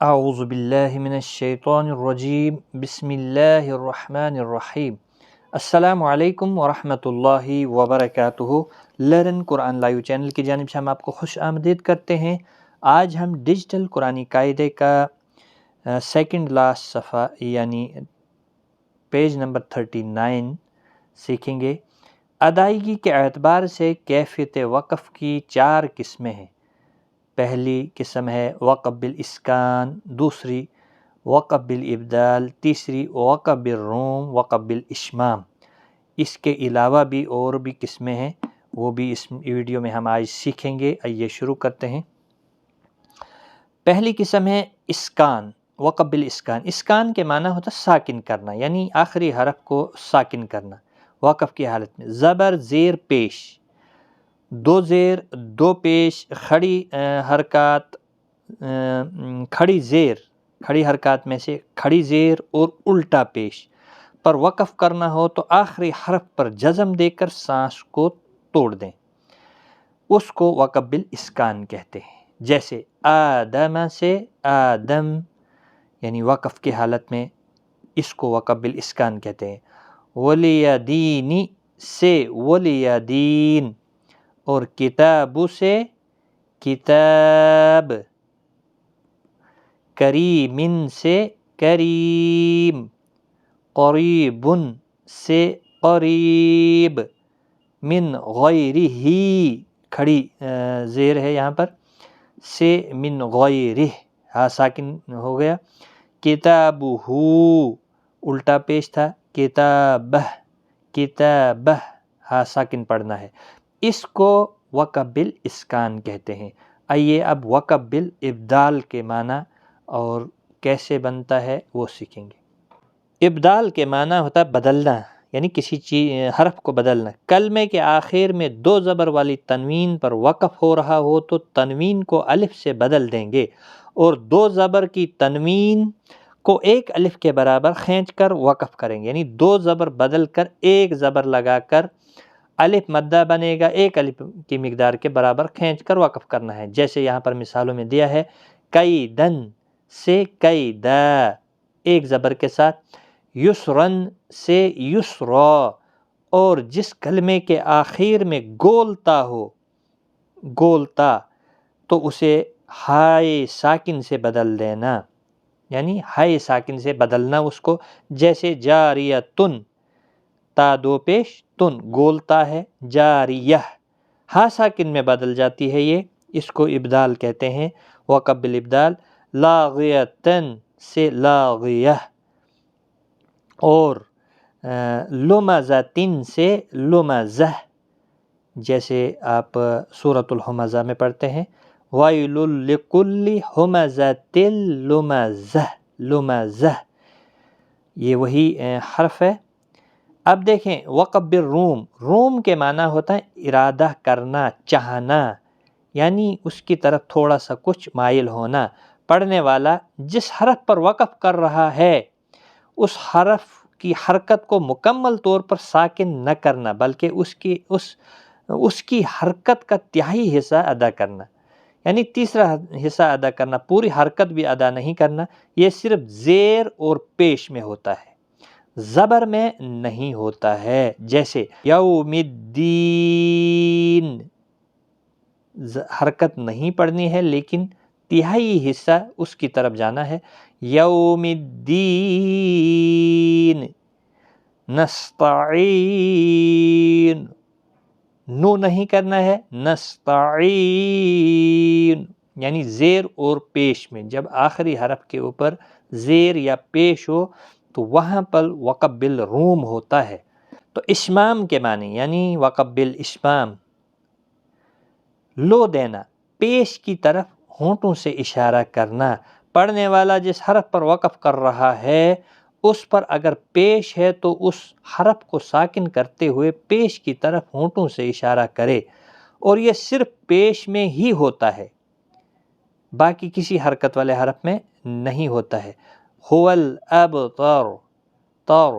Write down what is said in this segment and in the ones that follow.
اعوذ باللہ من الشیطان الرجیم بسم اللہ الرحمن الرحیم۔ السلام علیکم ورحمۃ اللہ وبرکاتہ۔ لرن قرآن لائیو چینل کی جانب سے ہم آپ کو خوش آمدید کرتے ہیں۔ آج ہم ڈیجیٹل قرآنی قاعدے کا سیکنڈ لاسٹ صفحہ یعنی پیج نمبر 39 سیکھیں گے۔ ادائیگی کے اعتبار سے کیفیت وقف کی 4 قسمیں ہیں۔ پہلی قسم ہے وقف بالاسکان، دوسری وقف بالابدال، تیسری وقف بالروم، وقف بالاشمام۔ اس کے علاوہ بھی اور بھی قسمیں ہیں، وہ بھی اس ویڈیو میں ہم آج سیکھیں گے۔ آئیے شروع کرتے ہیں۔ پہلی قسم ہے اسکان، وقف بالاسکان۔ اسکان کے معنی ہوتا ہے ساکن کرنا، یعنی آخری حرف کو ساکن کرنا وقف کی حالت میں۔ زبر زیر پیش، 2 زیر 2 پیش، کھڑی حرکات، کھڑی حرکات میں سے کھڑی زیر اور الٹا پیش پر وقف کرنا ہو تو آخری حرف پر جزم دے کر سانس کو توڑ دیں، اس کو وقف بالاسکان کہتے ہیں۔ جیسے آدم سے آدم، یعنی وقف کی حالت میں اس کو وقف بالاسکان کہتے ہیں۔ ولیدین سے ولیدین، اور کتاب سے کتاب، کریم سے کریم، قریب سے قریب، من غیرہ، کھڑی زیر ہے یہاں پر، سے من غیرہ، ہاں ساکن ہو گیا۔ کتابہ، الٹا پیش تھا، کتابہ، کتابہ، ہاں ساکن پڑھنا ہے۔ اس کو وقف بالاسکان کہتے ہیں۔ آئیے اب وقف بالابدال کے معنی اور کیسے بنتا ہے وہ سیکھیں گے۔ ابدال کے معنی ہوتا ہے بدلنا، یعنی کسی حرف کو بدلنا۔ کلمے کے آخر میں 2 زبر والی تنوین پر وقف ہو رہا ہو تو تنوین کو الف سے بدل دیں گے، اور 2 زبر کی تنوین کو 1 الف کے برابر کھینچ کر وقف کریں گے، یعنی 2 زبر بدل کر 1 زبر لگا کر الف مدہ بنے گا، 1 الف کی مقدار کے برابر کھینچ کر وقف کرنا ہے۔ جیسے یہاں پر مثالوں میں دیا ہے، قیدن سے قیدا، 1 زبر کے ساتھ، یسرن سے یسرا، اور جس کلمے کے آخر میں گولتا ہو، گولتا، تو اسے ہائے ساکن سے بدل دینا، یعنی ہائے ساکن سے بدلنا اس کو۔ جیسے جاریتن، تا 2 پیش، تن گولتا ہے، جاریہ، ہا ساکن میں بدل جاتی ہے، یہ اس کو ابدال کہتے ہیں، وقف بالابدال۔ لاغیتن سے لاغیہ، اور لمزتن سے لمزہ، جیسے آپ سورۃ الہمزہ میں پڑھتے ہیں، وَيْلٌ لِكُلِّ ہُمَزَةٍ لُمَزَةٍ، لمزہ، یہ وہی حرف ہے۔ اب دیکھیں وقف بالروم، روم کے معنی ہوتا ہے ارادہ کرنا، چاہنا، یعنی اس کی طرف تھوڑا سا کچھ مائل ہونا۔ پڑھنے والا جس حرف پر وقف کر رہا ہے اس حرف کی حرکت کو مکمل طور پر ساکن نہ کرنا، بلکہ اس کی حرکت کا تہائی حصہ ادا کرنا، یعنی تیسرا حصہ ادا کرنا، پوری حرکت بھی ادا نہیں کرنا۔ یہ صرف زیر اور پیش میں ہوتا ہے، زبر میں نہیں ہوتا ہے۔ جیسے یوم الدین، حرکت نہیں پڑھنی ہے لیکن تہائی حصہ اس کی طرف جانا ہے۔ یوم الدین، نستعین، نو نہیں کرنا ہے، نستعین، یعنی زیر اور پیش میں، جب آخری حرف کے اوپر زیر یا پیش ہو تو وہاں پر وقف بالروم ہوتا ہے۔ تو اشمام کے معنی یعنی وقف بالاشمام، لو دینا، پیش کی طرف ہونٹوں سے اشارہ کرنا۔ پڑھنے والا جس حرف پر وقف کر رہا ہے اس پر اگر پیش ہے تو اس حرف کو ساکن کرتے ہوئے پیش کی طرف ہونٹوں سے اشارہ کرے، اور یہ صرف پیش میں ہی ہوتا ہے، باقی کسی حرکت والے حرف میں نہیں ہوتا ہے۔ هو الابتر، طر،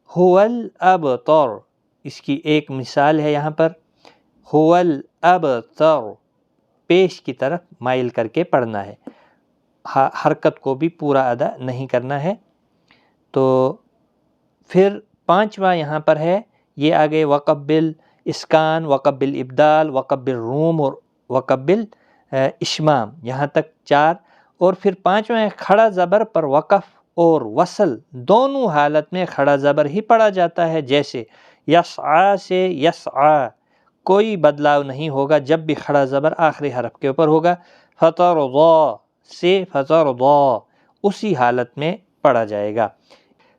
هو الابتر، اس کی ایک مثال ہے یہاں پر، هو الابتر، پیش کی طرف مائل کر کے پڑھنا ہے۔ حرکت کو بھی پورا ادا نہیں کرنا ہے۔ تو پھر پانچواں یہاں پر ہے، یہ آگے وقف بالاسکان، وقف بالابدال، وقف بالروم اور وقف بالاشمام، یہاں تک 4۔ اور پھر پانچواں کھڑا زبر پر وقف اور وصل دونوں حالت میں کھڑا زبر ہی پڑھا جاتا ہے، جیسے یسعی سے یسعی کوئی بدلاؤ نہیں ہوگا جب بھی کھڑا زبر آخری حرف کے اوپر ہوگا۔ فترضی سے فترضی اسی حالت میں پڑھا جائے گا۔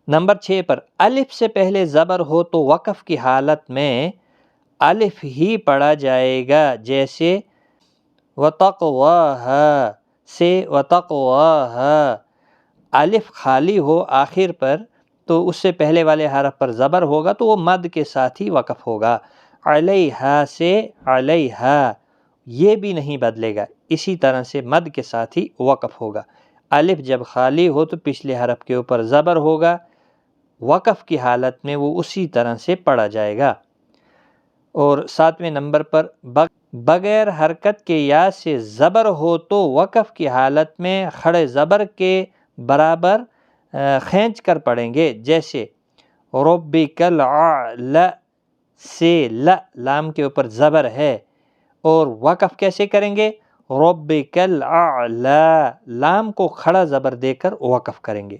نمبر 6 پر الف سے پہلے زبر ہو تو وقف کی حالت میں الف ہی پڑھا جائے گا، جیسے وتقواہا سے وتقواہا۔ الف خالی ہو آخر پر تو اس سے پہلے والے حرف پر زبر ہوگا تو وہ مد کے ساتھ ہی وقف ہوگا۔ علیہا سے علیہا یہ بھی نہیں بدلے گا، اسی طرح سے مد کے ساتھ ہی وقف ہوگا۔ الف جب خالی ہو تو پچھلے حرف کے اوپر زبر ہوگا، وقف کی حالت میں وہ اسی طرح سے پڑھا جائے گا۔ اور 7ویں نمبر پر بغیر حرکت کے یا سے زبر ہو تو وقف کی حالت میں کھڑے زبر کے برابر کھینچ کر پڑھیں گے، جیسے ربک الاعلی سے لام کے اوپر زبر ہے، اور وقف کیسے کریں گے؟ ربک الاعلی لام کو کھڑا زبر دے کر وقف کریں گے۔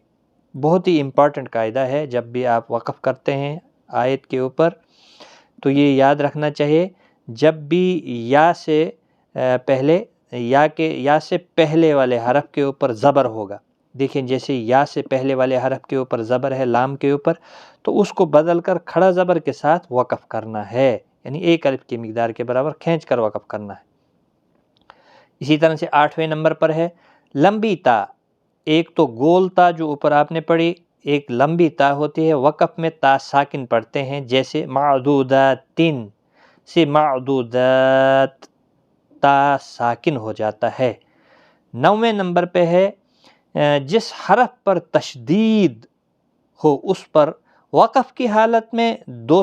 بہت ہی امپورٹنٹ قاعدہ ہے، جب بھی آپ وقف کرتے ہیں آیت کے اوپر تو یہ یاد رکھنا چاہیے، جب بھی یا سے پہلے یا سے پہلے والے حرف کے اوپر زبر ہوگا، دیکھیں جیسے یا سے پہلے والے حرف کے اوپر زبر ہے لام کے اوپر، تو اس کو بدل کر کھڑا زبر کے ساتھ وقف کرنا ہے، یعنی ایک الف کی مقدار کے برابر کھینچ کر وقف کرنا ہے۔ اسی طرح سے 8ویں نمبر پر ہے لمبی تا۔ ایک تو گول تا جو اوپر آپ نے پڑھی، ایک لمبی تا ہوتی ہے، وقف میں تا ساکن پڑھتے ہیں، جیسے معدودات سے معدودات تا ساکن ہو جاتا ہے۔ 9ویں نمبر پہ ہے جس حرف پر تشدید ہو اس پر وقف کی حالت میں دو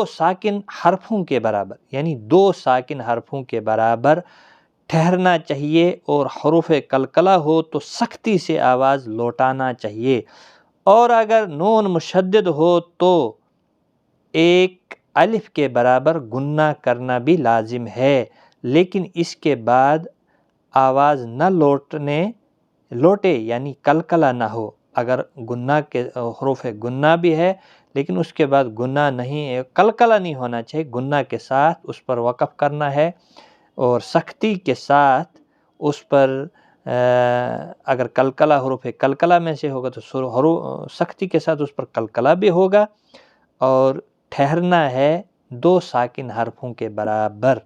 ساکن حرفوں کے برابر، یعنی 2 ساکن حرفوں کے برابر ٹھہرنا چاہیے، اور حروف قلقلہ ہو تو سختی سے آواز لوٹانا چاہیے، اور اگر نون مشدد ہو تو ایک الف کے برابر گنہ کرنا بھی لازم ہے، لیکن اس کے بعد آواز نہ لوٹے یعنی قلقلہ نہ ہو۔ اگر گنہ کے حروف گنہ بھی ہے لیکن اس کے بعد گنہ نہیں، قلقلہ نہیں ہونا چاہیے، گنہ کے ساتھ اس پر وقف کرنا ہے، اور سختی کے ساتھ اس پر اگر قلقلہ حروف قلقلہ میں سے ہوگا تو سختی کے ساتھ اس پر قلقلہ بھی ہوگا، اور ٹھہرنا ہے 2 ساکن حرفوں کے برابر۔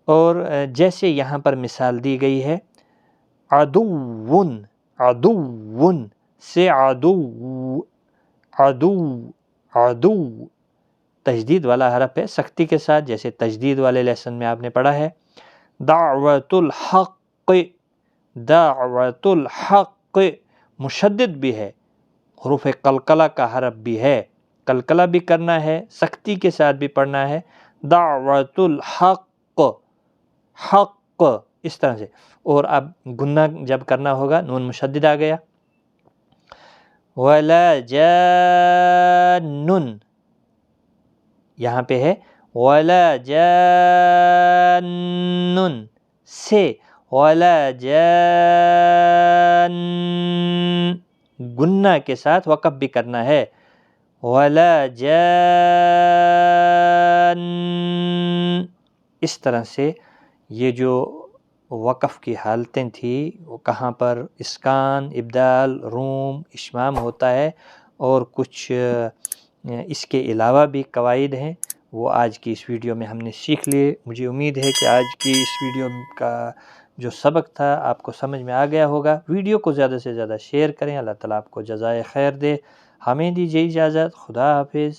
اور جیسے یہاں پر مثال دی گئی ہے عدوٌ سے عدو تجدید والا حرف ہے سختی کے ساتھ، جیسے تجدید والے لیسن میں آپ نے پڑھا ہے دعوت الحق مشدد بھی ہے، حروف قلقلہ کا حرف بھی ہے، قلقلہ بھی کرنا ہے، سختی کے ساتھ بھی پڑھنا ہے، دعوت الحق حق اس طرح سے۔ اور اب گنہ جب کرنا ہوگا نون مشدد آ گیا، ولا جان یہاں پہ ہے ولا جان سے ولا جان گنہ کے ساتھ وقف بھی کرنا ہے، ولا جان۔ اس طرح سے یہ جو وقف کی حالتیں تھیں وہ کہاں پر اسکان، ابدال، روم، اشمام ہوتا ہے، اور کچھ اس کے علاوہ بھی قواعد ہیں، وہ آج کی اس ویڈیو میں ہم نے سیکھ لیے۔ مجھے امید ہے کہ آج کی اس ویڈیو کا جو سبق تھا آپ کو سمجھ میں آ گیا ہوگا۔ ویڈیو کو زیادہ سے زیادہ شیئر کریں، اللہ تعالیٰ آپ کو جزائے خیر دے۔ ہمیں دیجیے اجازت، خدا حافظ۔